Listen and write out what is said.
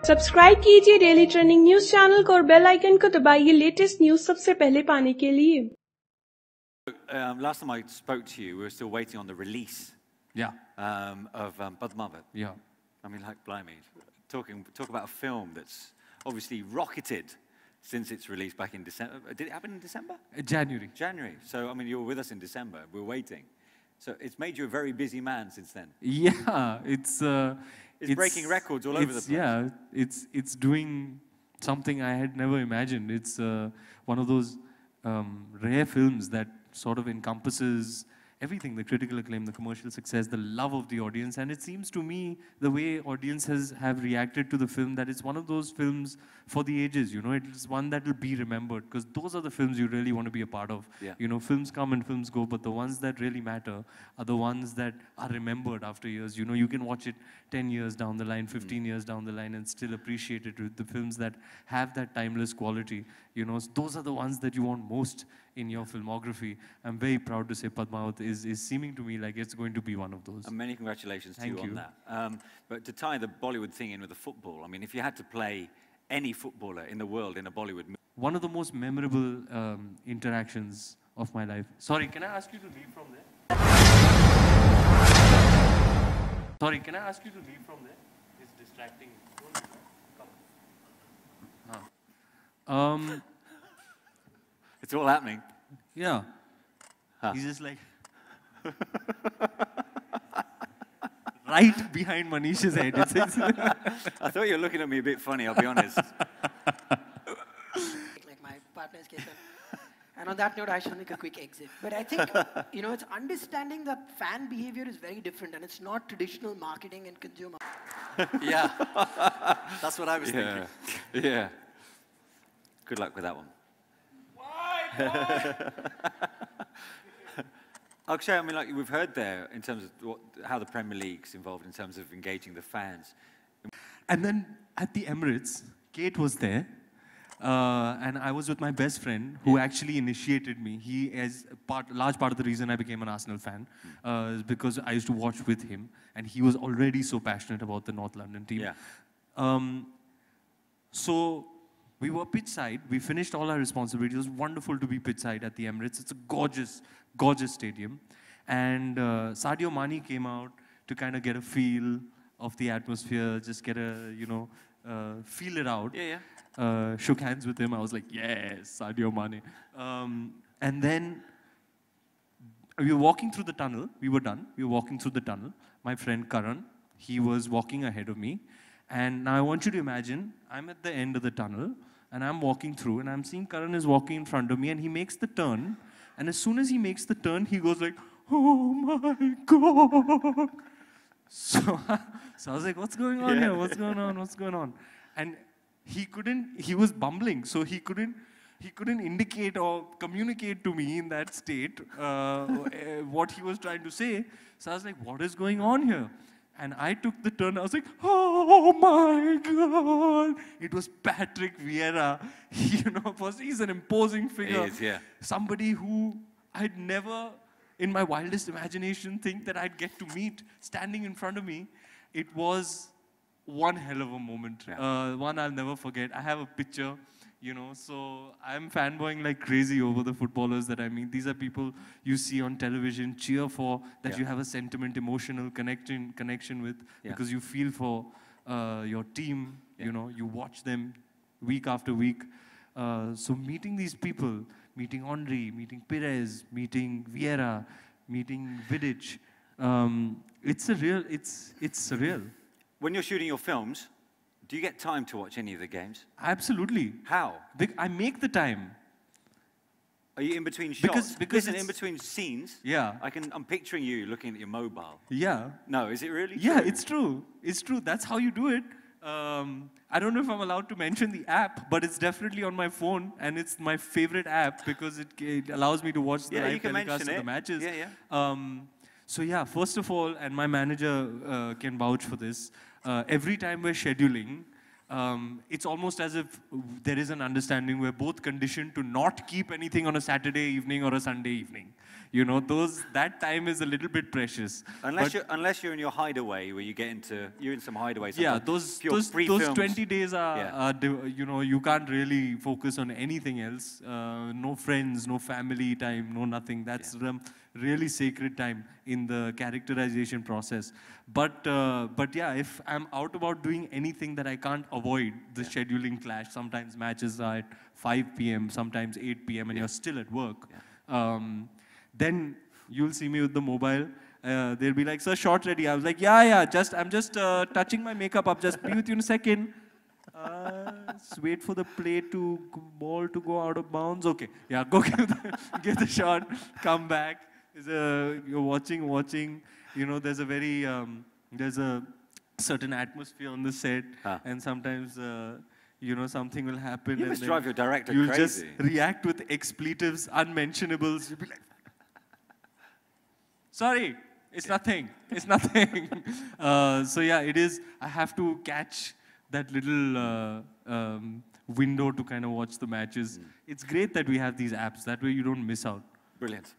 Subscribe कीजिए daily trending news channel को और बेल आइकन को दबाइए लेटेस्ट न्यूज सबसे पहले पाने के लिए। Last time I spoke to you, we were still waiting on the release. Of Padmaavat. I mean, like, blimey, talk about a film that's obviously rocketed since its release back in December. Did it happen in December? January. January. So, I mean, you were with us in December. We're waiting. So it's made you a very busy man since then. Yeah, it's breaking records all over the place. Yeah, it's doing something I had never imagined. It's one of those rare films that sort of encompasses everything: the critical acclaim, the commercial success, the love of the audience. And it seems to me, the way audiences have reacted to the film, that it's one of those films for the ages, you know. It's one that will be remembered, because those are the films you really want to be a part of. Yeah. You know, films come and films go, but the ones that really matter are the ones that are remembered after years. You know, you can watch it 10 years down the line, 15 years down the line, and still appreciate it. With the films that have that timeless quality, you know, those are the ones that you want most in your filmography. I'm very proud to say Padmaavat is seeming to me like it's going to be one of those. And many congratulations to you on that. But to tie the Bollywood thing in with the football, I mean, if you had to play any footballer in the world in a Bollywood movie. One of the most memorable interactions of my life. Sorry, can I ask you to leave from there? Sorry, can I ask you to leave from there? It's distracting. It's all happening. Yeah. He's just like right behind Manish's head. I thought you were looking at me a bit funny, I'll be honest. Like my partner's case. And on that note, I shall make a quick exit. But I think, you know, it's understanding that fan behavior is very different, and it's not traditional marketing and consumer. Yeah, that's what I was thinking. Yeah. Good luck with that one. Akshay, I mean, like we've heard there in terms of how the Premier League's involved in terms of engaging the fans. And then at the Emirates, Kate was there, and I was with my best friend who actually initiated me. He is large part of the reason I became an Arsenal fan is because I used to watch with him, and he was already so passionate about the North London team. Yeah. So we were pitchside. We finished all our responsibilities. It was wonderful to be pitchside at the Emirates. It's a gorgeous, gorgeous stadium. And Sadio Mane came out to kind of get a feel of the atmosphere, just get a, you know, feel it out. Yeah. Shook hands with him. I was like, yes, Sadio Mane. And then we were walking through the tunnel. We were done. We were walking through the tunnel. My friend Karan, he was walking ahead of me. And now I want you to imagine, I'm at the end of the tunnel, and I'm walking through, and I'm seeing Karan is walking in front of me, and he makes the turn. And as soon as he makes the turn, he goes like, oh my God. So I was like, what's going on here? What's going on? What's going on? And he was bumbling, so he couldn't indicate or communicate to me in that state what he was trying to say. So I was like, what is going on here? And I took the turn. I was like, oh my God. It was Patrick Vieira. You know, he's an imposing figure. He is, yeah. Somebody who I'd never, in my wildest imagination, think that I'd get to meet standing in front of me. It was one hell of a moment. Yeah. One I'll never forget. I have a picture. You know, so I'm fanboying like crazy over the footballers that I meet. These are people you see on television, cheer for, that you have a sentiment, emotional connection with, because you feel for your team. You know, you watch them week after week. So meeting these people, meeting Henry, meeting Perez, meeting Vieira, meeting Vidic, it's surreal. When you're shooting your films, do you get time to watch any of the games? Absolutely. How? I make the time. Are you in between shots? Because in between scenes. Yeah. I'm picturing you looking at your mobile. Yeah. No, is it really? Yeah, true? it's true. It's true. That's how you do it. I don't know if I'm allowed to mention the app, but it's definitely on my phone, and it's my favorite app because it allows me to watch the live telecast of the matches. Yeah. So yeah, first of all, and my manager can vouch for this, every time we're scheduling, it's almost as if there is an understanding we're both conditioned to not keep anything on a Saturday evening or a Sunday evening. You know, that time is a little bit precious. Unless you're in your hideaway, where you get you're in some hideaway. Yeah, those 20 days are you know, you can't really focus on anything else. No friends, no family time, no nothing. That's really sacred time in the characterization process. But yeah, if I'm out about doing anything that I can't avoid the scheduling clash, sometimes matches are at 5 p.m., sometimes 8 p.m., and you're still at work. Then you'll see me with the mobile. They'll be like, "Sir, shot ready." I was like, "Yeah, I'm just touching my makeup up. Just be with you in a second. Just wait for the ball to go out of bounds. Okay, yeah, go give the shot. Come back. You're watching. You know, there's a certain atmosphere on the set, and sometimes." You know, something will happen. You must drive your director crazy. You'll just react with expletives, unmentionables. You'll be like, sorry, it's nothing. It's nothing. So yeah, it is. I have to catch that little window to kind of watch the matches. It's great that we have these apps. That way you don't miss out. Brilliant.